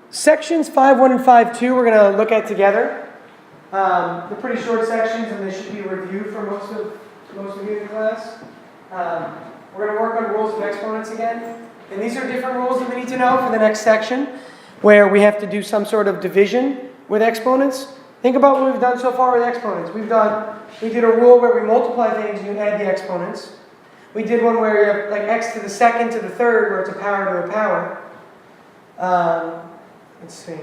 Sections 5.1 and 5.2 we're going to look at together. They're pretty short sections and they should be reviewed for most of you in class. We're going to work on rules of exponents again. And these are different rules that we need to know for the next section where we have to do some sort of division with exponents. Think about what we've done so far with exponents. We did a rule where we multiply things and you add the exponents. We did one where you have like x to the second to the third where it's a power to a power. Let's see.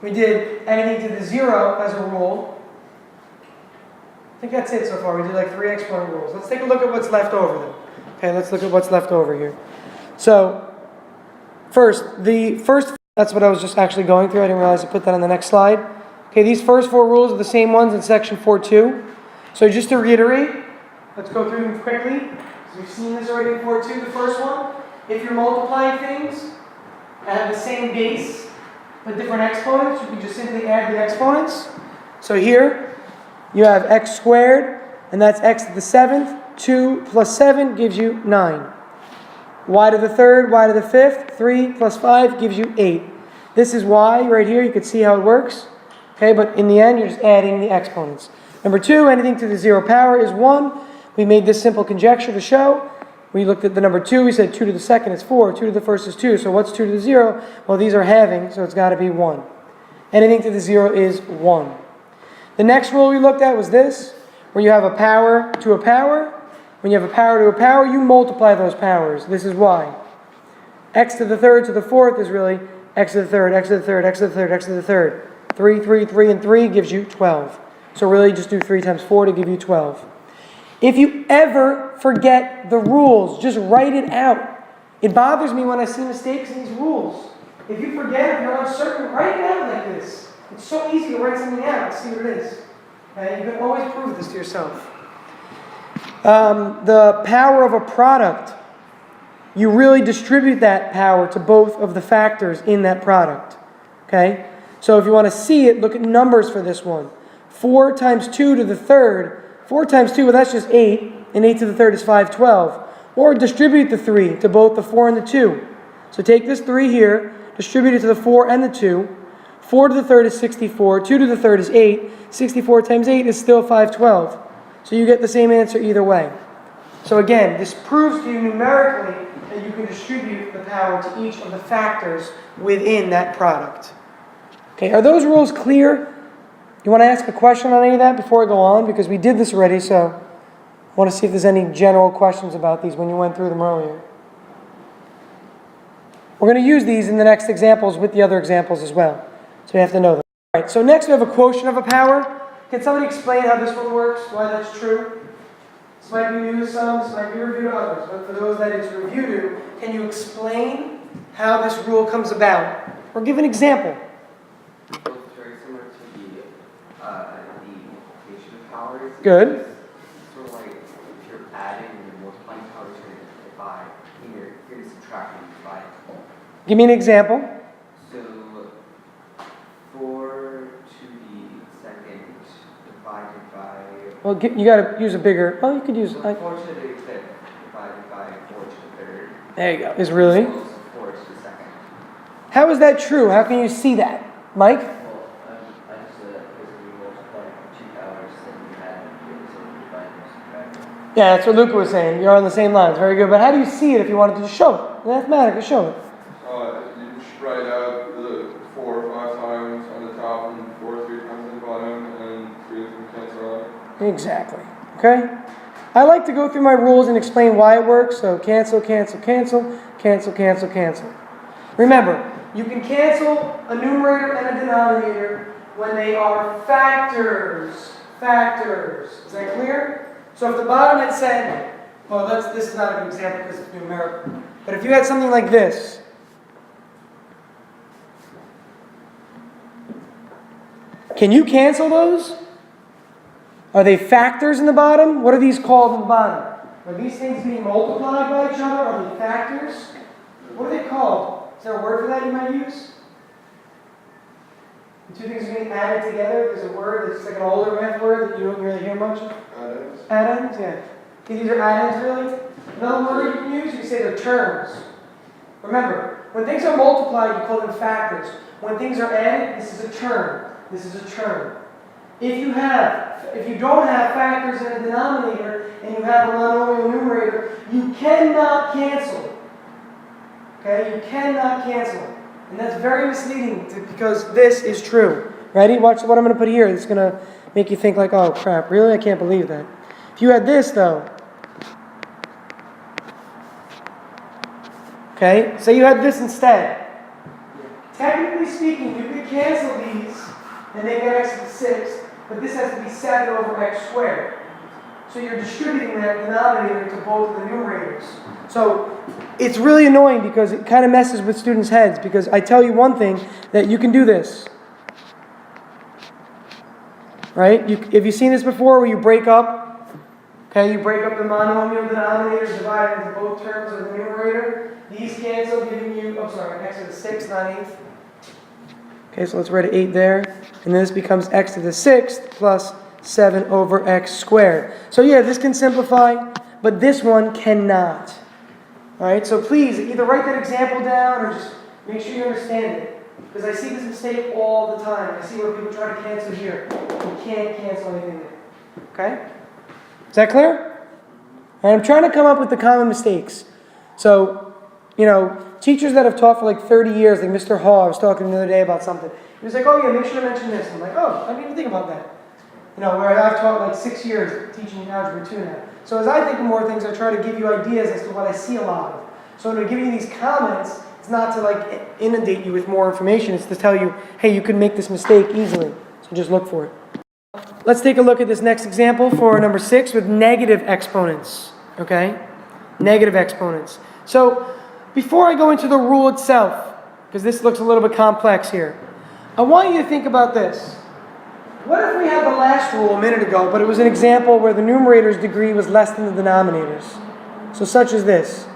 We did anything to the zero as a rule. I think that's it so far. We did like 3 exponent rules. Let's take a look at what's left over then. Okay, let's look at what's left over here. So, first, that's what I was just actually going through. I didn't realize I put that on the next slide. Okay, these first 4 rules are the same ones in section 4.2. So just to reiterate, let's go through them quickly. We've seen this already in 4.2. The first one, if you're multiplying things and have the same base but different exponents, you can just simply add the exponents. So here, you have x squared, and that's x to the 7th. 2 plus 7 gives you 9. Y to the 3rd, y to the 5th, 3 plus 5 gives you 8. This is y right here. You can see how it works. Okay, but in the end, you're just adding the exponents. Number 2, anything to the 0 power is 1. We made this simple conjecture to show. We looked at the number 2. We said 2 to the 2nd is 4. 2 to the 1st is 2. So what's 2 to the 0? Well, these are halving, so it's got to be 1. Anything to the 0 is 1. The next rule we looked at was this, where you have a power to a power. When you have a power to a power, you multiply those powers. This is why. X to the 3rd to the 4th is really x to the 3rd, x to the 3rd, x to the 3rd, x to the 3rd. 3, 3, 3, and 3 gives you 12. So really just do 3 times 4 to give you 12. If you ever forget the rules, just write it out. It bothers me when I see mistakes in these rules. If you forget, if you're uncertain, write it out like this. It's so easy to write something out and see what it is. Okay? You can always prove this to yourself. The power of a product, you really distribute that power to both of the factors in that product. Okay? So if you want to see it, look at numbers for this one. 4 times 2 to the 3rd. 4 times 2, well that's just 8. And 8 to the 3rd is 512. Or distribute the 3 to both the 4 and the 2. So take this 3 here, distribute it to the 4 and the 2. 4 to the 3rd is 64. 2 to the 3rd is 8. 64 times 8 is still 512. So you get the same answer either way. So again, this proves to you numerically that you can distribute the power to each of the factors within that product. Okay, are those rules clear? You want to ask a question on any of that before I go on? Because we did this already, so I want to see if there's any general questions about these when you went through them earlier. We're going to use these in the next examples with the other examples as well. So you have to know them. All right, so next we have a quotient of a power. Can somebody explain how this one works, why that's true? This might be new to some, this might be review to others, but for those that it's review to, can you explain how this rule comes about? Or give an example. It's very similar to the multiplication of powers. Good. It's sort of like if you're adding and you're multiplying powers, you're going to divide. And you're going to subtract and divide. Give me an example. So 4 to the 2nd divided by... Well, you got to use a bigger... Oh, you could use... So 4 to the 5th divided by 4 to the 3rd. There you go. Is really? So 4 to the 2nd. How is that true? How can you see that? Mike? Well, I just said that because we multiply 2 powers, then we add so we divide and subtract. Yeah, that's what Luca was saying. You're on the same lines. Very good. But how do you see it if you wanted to just show it? Mathematically, show it. You just write out the 4 or 5 times on the top and 4 or 3 times on the bottom, and 3 of them cancel out. Exactly. Okay? I like to go through my rules and explain why it works. So cancel, cancel, cancel, cancel, cancel, cancel. Remember, you can cancel a numerator and a denominator when they are factors. Factors. Is that clear? So if the bottom had said, well, this is not a good example because it's numerical. But if you had something like this, can you cancel those? Are they factors in the bottom? What are these called in the bottom? Are these things being multiplied by each other? Are they factors? What are they called? Is there a word for that you might use? The 2 things are being added together. There's a word that's like an older math word that you don't really hear much of. Add-ins. Add-ins, yeah. These are add-ins, really. Another word you can use, you say they're terms. Remember, When things are multiplied, you call them factors. When things are n, this is a term. This is a term. If you don't have factors in a denominator and you have a monomial numerator, you cannot cancel. Okay, you cannot cancel. And that's very misleading because this is true. Ready? Watch what I'm going to put here. It's going to make you think like, oh crap, really? I can't believe that. If you had this though, okay, say you had this instead. Technically speaking, you could cancel these and make x to the 6th, but this has to be 7 over x squared. So you're distributing that denominator into both of the numerators. So it's really annoying because it kind of messes with students' heads, because I tell you one thing, that you can do this. Right? Have you seen this before where you break up? Okay, you break up the monomial denominator, divide it into both terms of the numerator. These cancel, giving you, x to the 6th, not 8th. Okay, so let's write an 8 there. And then this becomes x to the 6th plus 7 over x squared. So yeah, this can simplify, but this one cannot. Alright, so please, either write that example down or just make sure you understand it. Because I see this mistake all the time. I see where people try to cancel here. You can't cancel anything there. Okay? Is that clear? And I'm trying to come up with the common mistakes. So, teachers that have taught for like 30 years, like Mr. Hall, I was talking to him the other day about something. He was like, oh yeah, make sure to mention this. I'm like, oh, I didn't even think about that. Where I've taught like 6 years teaching Algebra 2 now. So as I think of more things, I try to give you ideas as to what I see a lot of. So when I'm giving you these comments, it's not to like inundate you with more information. It's to tell you, hey, you can make this mistake easily. So just look for it. Let's take a look at this next example for number 6 with negative exponents. Okay? Negative exponents. So before I go into the rule itself, because this looks a little bit complex here, I want you to think about this. What if we had the last rule a minute ago, but it was an example where the numerator's degree was less than the denominator's? So such as this.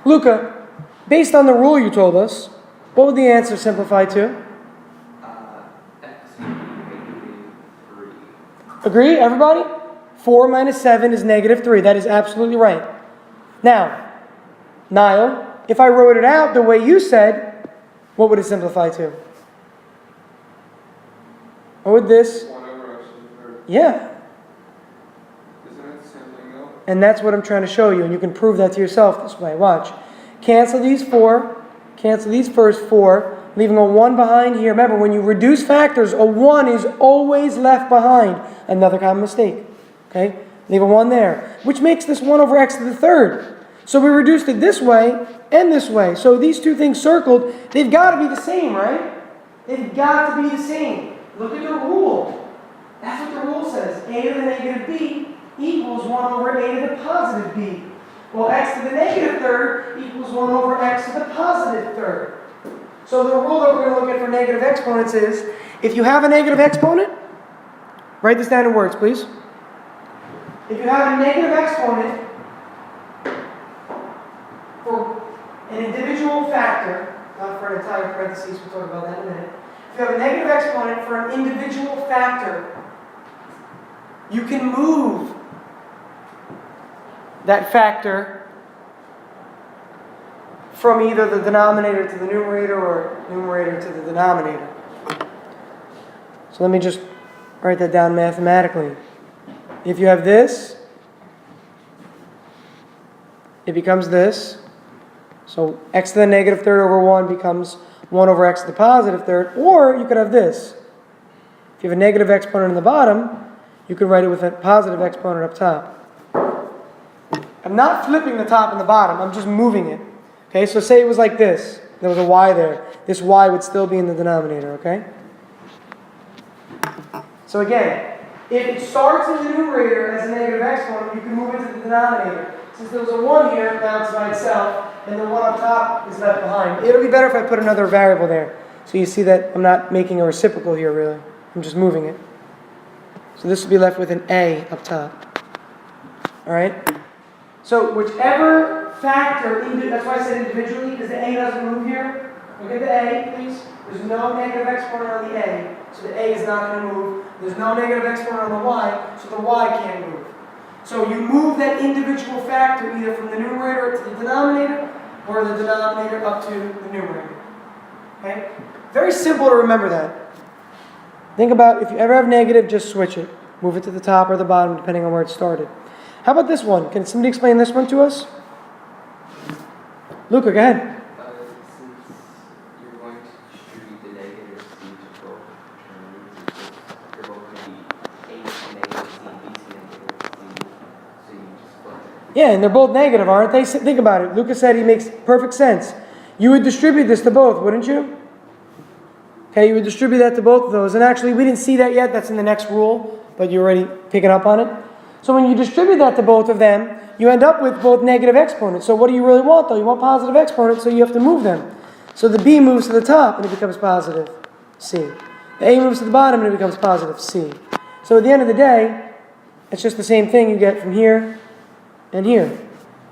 Luca, based on the rule you told us, what would the answer simplify to? X negative 3. Agree, everybody? 4 minus 7 is negative 3. That is absolutely right. Now, Niall, if I wrote it out the way you said, what would it simplify to? What would this? 1 over x to the 3rd. Yeah. Isn't it the same thing though? And that's what I'm trying to show you, and you can prove that to yourself this way. Watch. Cancel these 4. Cancel these first 4, leaving a 1 behind here. Remember, when you reduce factors, a 1 is always left behind. Another common mistake. Okay? Leave a 1 there, which makes this 1 over x to the 3rd. So we reduced it this way and this way. So these two things circled, they've got to be the same, right? They've got to be the same. Look at the rule. That's what the rule says. A to the negative b equals 1 over a to the positive b. Well, x to the negative 3rd equals 1 over x to the positive 3rd. So the rule that we're going to look at for negative exponents is, if you have a negative exponent, write this down in words, please. If you have a negative exponent for an individual factor, not for an entire parentheses, we'll talk about that in a minute. If you have a negative exponent for an individual factor, you can move that factor from either the denominator to the numerator or numerator to the denominator. So let me just write that down mathematically. If you have this, it becomes this. So x to the negative 3rd over 1 becomes 1 over x to the positive 3rd. Or you could have this. If you have a negative exponent in the bottom, you could write it with a positive exponent up top. I'm not flipping the top and the bottom, I'm just moving it. Okay, so say it was like this. There was a y there. This y would still be in the denominator, okay? So again, if it starts in the numerator as a negative exponent, you can move it to the denominator. Since there was a 1 here, now it's by itself, and the 1 up top is left behind. It'll be better if I put another variable there. So you see that I'm not making a reciprocal here, really. I'm just moving it. So this will be left with an a up top. All right? So whichever factor, that's why I said individually, because the a doesn't move here. Look at the a, please. There's no negative exponent on the a, so the a is not going to move. There's no negative exponent on the y, so the y can't move. So you move that individual factor either from the numerator to the denominator or the denominator up to the numerator. Okay? Very simple to remember that. Think about if you ever have negative, just switch it. Move it to the top or the bottom depending on where it started. How about this one? Can somebody explain this one to us? Luca, go ahead. Since you're going to distribute the negative c to both terms, they're both going to be a to negative c, b to negative c, so you just flip it. Yeah, and they're both negative, aren't they? Think about it. Luca said he makes perfect sense. You would distribute this to both, wouldn't you? Okay, you would distribute that to both of those. And actually, we didn't see that yet. That's in the next rule, but you're already picking up on it. So when you distribute that to both of them, you end up with both negative exponents. So what do you really want, though? You want positive exponents, so you have to move them. So the b moves to the top, and it becomes positive c. The a moves to the bottom, and it becomes positive c. So at the end of the day, it's just the same thing you get from here and here.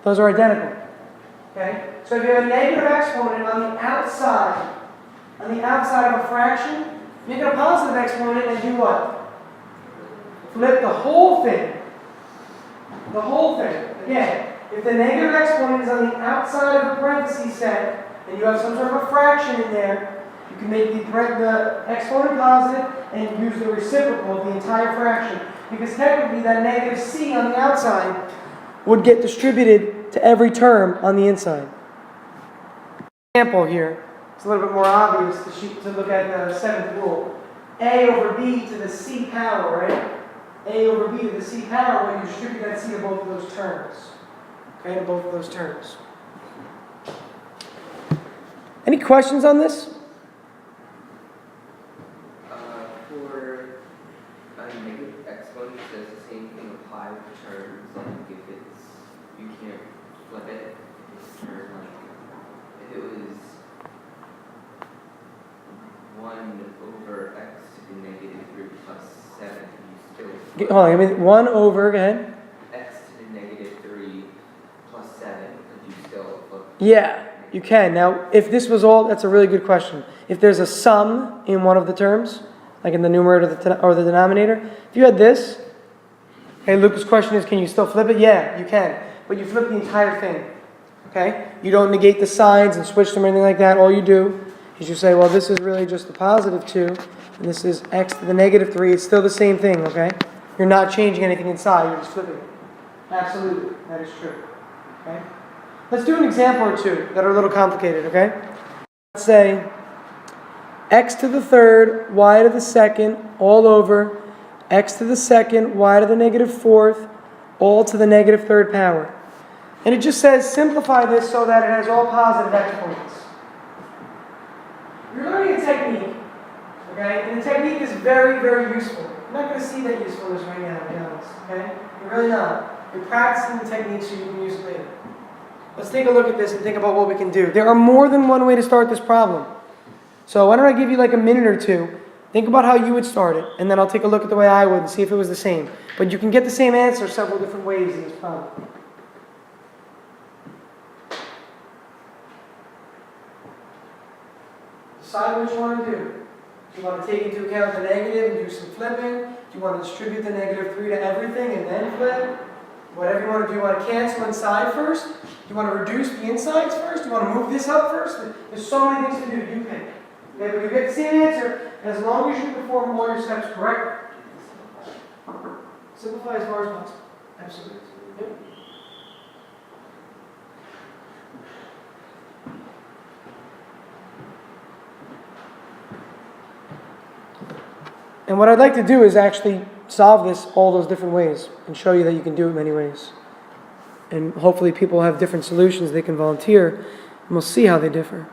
Those are identical. Okay? So if you have a negative exponent on the outside of a fraction, make it a positive exponent and do what? Flip the whole thing. The whole thing. Again, if the negative exponent is on the outside of a parentheses set, and you have some sort of a fraction in there, you can make the exponent positive and use the reciprocal of the entire fraction. Because technically that negative c on the outside would get distributed to every term on the inside. Example here. It's a little bit more obvious to look at the seventh rule. A over b to the c power, right? A over b to the c power when you distribute that c to both of those terms. Okay, to both of those terms. Any questions on this? For negative exponents, does the same thing apply with terms? Like if it's, you can't flip it, it's term, like if it was 1 over x to the negative 3 plus 7, you still Hold on, give me 1 over, go ahead. x to the negative 3 plus 7, could you still flip? Yeah, you can. Now, if this was all, that's a really good question. If there's a sum in one of the terms, like in the numerator or the denominator, if you had this, hey, Luca's question is, can you still flip it? Yeah, you can. But you flip the entire thing. Okay? You don't negate the signs and switch them or anything like that. All you do is you say, well, this is really just the positive 2, and this is x to the negative 3. It's still the same thing, okay? You're not changing anything inside. You're just flipping it. Absolutely. That is true. Okay? Let's do an example or two that are a little complicated, okay? Let's say x to the third, y to the second, all over x to the second, y to the negative fourth, all to the negative third power. And it just says simplify this so that it has all positive exponents. You're learning a technique, okay? And the technique is very, very useful. You're not going to see that usefulness right now, to be honest, okay? You're really not. You're practicing the technique so you can use it later. Let's take a look at this and think about what we can do. There are more than one way to start this problem. So why don't I give you like a minute or two, think about how you would start it, and then I'll take a look at the way I would and see if it was the same. But you can get the same answer several different ways in this problem. Decide what you want to do. Do you want to take into account the negative and do some flipping? Do you want to distribute the negative 3 to everything and then flip? Whatever you want to do. You want to cancel inside first? Do you want to reduce the insides first? Do you want to move this up first? There's so many things to do. You pick. Okay, but you get the same answer as long as you perform all your steps correctly. Simplify as far as possible. Absolutely. Yep. And what I'd like to do is actually solve this all those different ways and show you that you can do it many ways. And hopefully people have different solutions they can volunteer, and we'll see how they differ.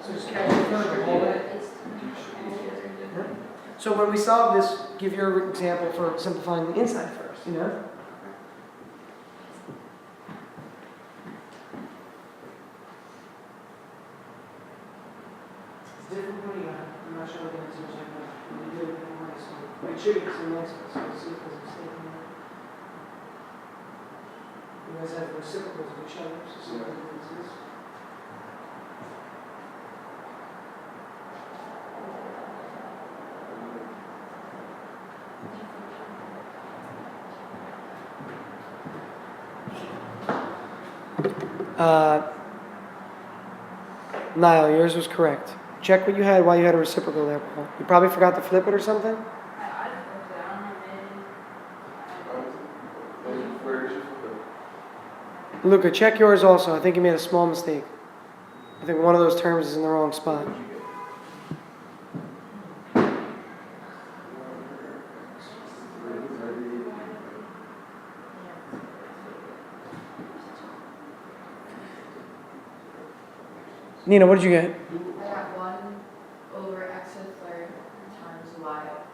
So just catch the third and hold it. You should be here. So when we solve this, give your example for simplifying the inside first, you know? It's different when you I'm not sure what the answer is like that. When you do it in high school. It should be some answer, so we'll see if there's a mistake in there. You guys have reciprocals of each other, so see what the difference is. Niall, yours was correct. Check what you had while you had a reciprocal there, Paul. You probably forgot to flip it or something? Where did you flip it? Luca, check yours also. I think you made a small mistake. I think one of those terms is in the wrong spot. Nina, what did you get? I got 1 over x to the third times y up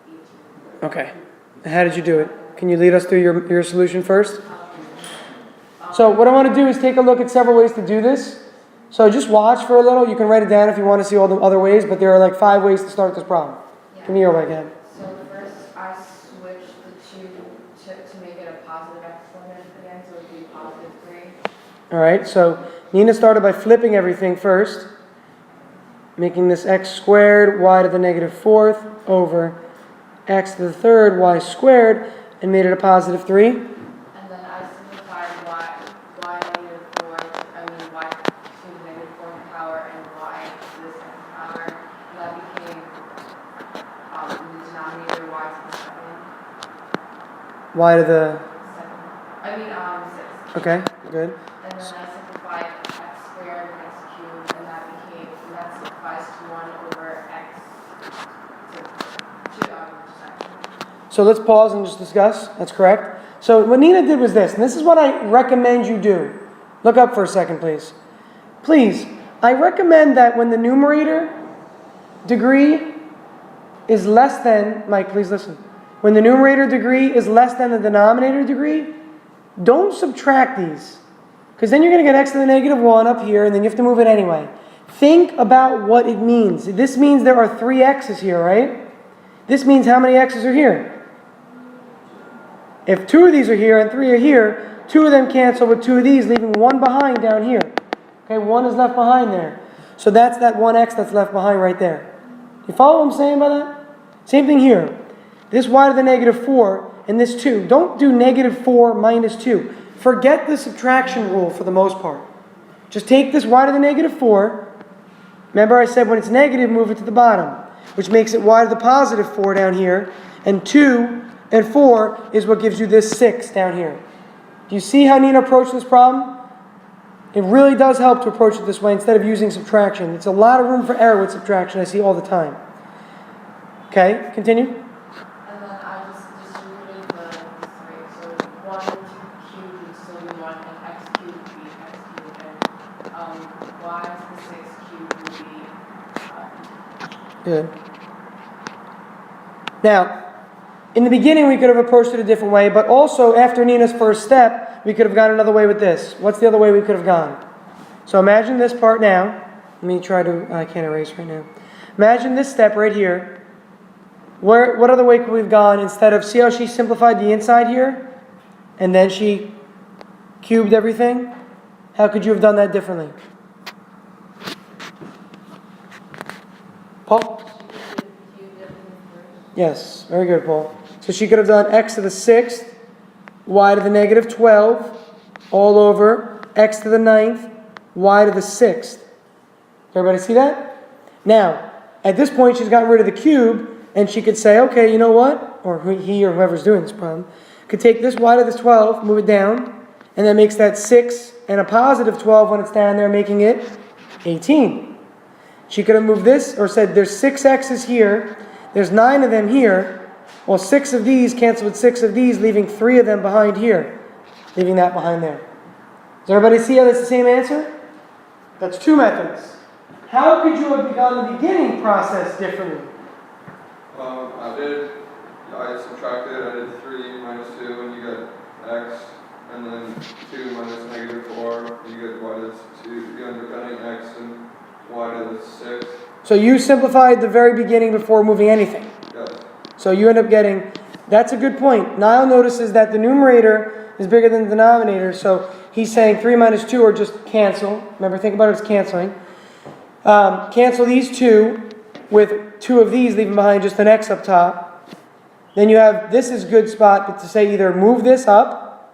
to 18. Okay. How did you do it? Can you lead us through your solution first? So what I want to do is take a look at several ways to do this. So just watch for a little. You can write it down if you want to see all the other ways, but there are like 5 ways to start this problem. Yeah. Give me your way again. So first I switched the 2 to make it a positive exponent again, so it would be positive 3. All right, so Nina started by flipping everything first, making this x squared y to the negative 4th over x to the 3rd y squared, and made it a positive 3. And then I simplified y negative 4, y to the negative 4th power and y to the 2nd power. And that became in the denominator y to the 2nd. Y to the, 6. okay, good. And then I simplified x squared and x cubed, and that simplifies to 1 over x to So let's pause and just discuss. That's correct. So what Nina did was this, and this is what I recommend you do. Look up for a second, please. Please, I recommend that when the numerator degree is less than, Mike, please listen. When the numerator degree is less than the denominator degree, don't subtract these. Because then you're going to get x to the negative 1 up here, and then you have to move it anyway. Think about what it means. This means there are 3 x's here, right? This means how many x's are here? If 2 of these are here and 3 are here, 2 of them cancel with 2 of these, leaving 1 behind down here. Okay, 1 is left behind there. So that's that 1x that's left behind right there. You follow what I'm saying by that? Same thing here. This y to the negative 4 and this 2. Don't do negative 4 minus 2. Forget the subtraction rule for the most part. Just take this y to the negative 4. Remember I said when it's negative, move it to the bottom, which makes it y to the positive 4 down here. And 2 and 4 is what gives you this 6 down here. Do you see how Nina approached this problem? It really does help to approach it this way instead of using subtraction. It's a lot of room for error with subtraction, I see all the time. Okay, continue. And then I just distributed the 3. So 1 cubed would still be 1, and x cubed would be x cubed, and y to the 6 cubed would be Good. Now, in the beginning we could have approached it a different way, but also after Nina's first step, we could have gone another way with this. What's the other way we could have gone? So imagine this part now. Let me try to, I can't erase right now. Imagine this step right here. What other way could we have gone instead of, see how she simplified the inside here? And then she cubed everything? How could you have done that differently? Paul? Yes, very good, Paul. So she could have done x to the 6th, y to the negative 12, all over x to the 9th, y to the 6th. Everybody see that? Now, at this point, she's gotten rid of the cube, and she could say, okay, you know what? Or he or whoever's doing this problem, could take this y to the 12, move it down, and that makes that 6 and a positive 12 when it's down there, making it 18. She could have moved this, or said there's 6 x's here, there's 9 of them here. Well, 6 of these cancel with 6 of these, leaving 3 of them behind here. Leaving that behind there. Does everybody see how that's the same answer? That's 2 methods. how could you have begun the beginning process differently? I subtracted, I did 3 minus 2, and you get x, and then 2 minus negative 4, and you get y to 2. You end up getting x and y to the 6. So you simplified the very beginning before moving anything. Yes. So you end up getting, that's a good point. Niall notices that the numerator is bigger than the denominator, so he's saying 3 minus 2 are just cancel. Remember, think about it as canceling. Cancel these 2 with 2 of these, leaving behind just an x up top. Then you have, this is a good spot but to say either move this up,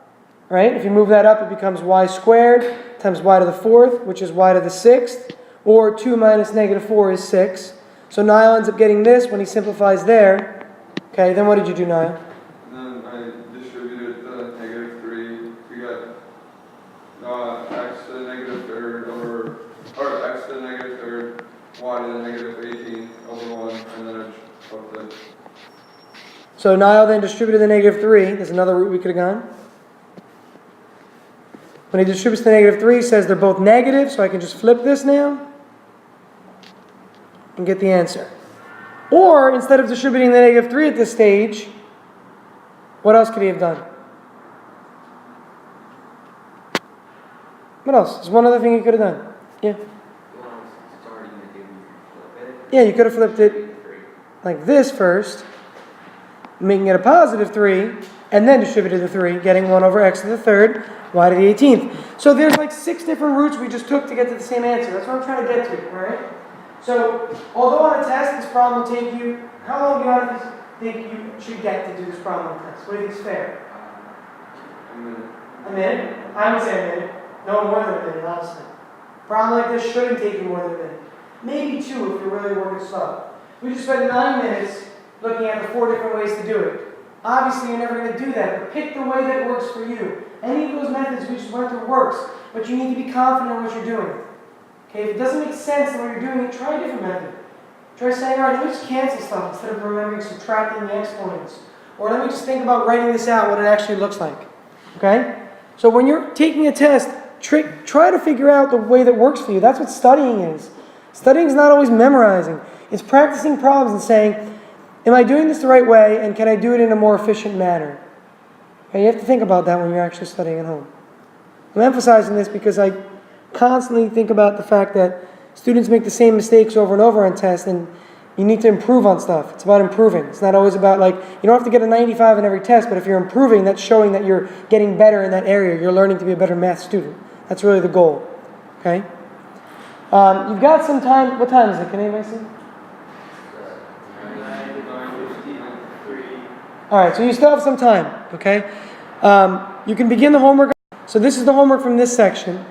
right? If you move that up, it becomes y squared times y to the 4th, which is y to the 6th, or 2 minus negative 4 is 6. So Niall ends up getting this when he simplifies there. Okay, then what did you do, Niall? And then I distributed the negative 3. We got x to the negative third or x to the negative third, y to the negative 18 over 1, and then I just flipped it. So Niall then distributed the negative 3. There's another route we could have gone. When he distributes the negative 3, he says they're both negative, so I can just flip this now and get the answer. Or, instead of distributing the negative 3 at this stage, what else could he have done? What else? There's one other thing he could have done. Yeah. Well, starting to do flip it. Yeah, you could have flipped it 3. like this first, making it a positive 3, and then distributed the 3, getting 1 over x to the 3rd, y to the 18th. So there's like 6 different routes we just took to get to the same answer. That's what I'm trying to get to, all right? So, although on a test this problem will take you, how long do you honestly think you should get to do this problem on a test? What do you think is fair? A minute. A minute? I would say a minute. No more than a minute, honestly. A problem like this shouldn't take you more than a minute. Maybe 2 if you're really working slow. We just spent 9 minutes looking at the 4 different ways to do it. Obviously, you're never going to do that, but pick the way that works for you. Any of those methods we just went through works, but you need to be confident in what you're doing. Okay, if it doesn't make sense in what you're doing, try a different method. Try saying, all right, let me just cancel stuff instead of remembering subtracting the exponents. Or let me just think about writing this out, what it actually looks like. Okay? So when you're taking a test, try to figure out the way that works for you. That's what studying is. Studying is not always memorizing. It's practicing problems and saying, am I doing this the right way, and can I do it in a more efficient manner? Okay, you have to think about that when you're actually studying at home. I'm emphasizing this because I constantly think about the fact that students make the same mistakes over and over on tests, and you need to improve on stuff. It's about improving. It's not always about you don't have to get a 95 in every test, but if you're improving, that's showing that you're getting better in that area. You're learning to be a better math student. That's really the goal. Okay? You've got some time. What time is it? Can anybody see? 9:53. All right, so you still have some time, okay? You can begin the homework. So this is the homework from this section.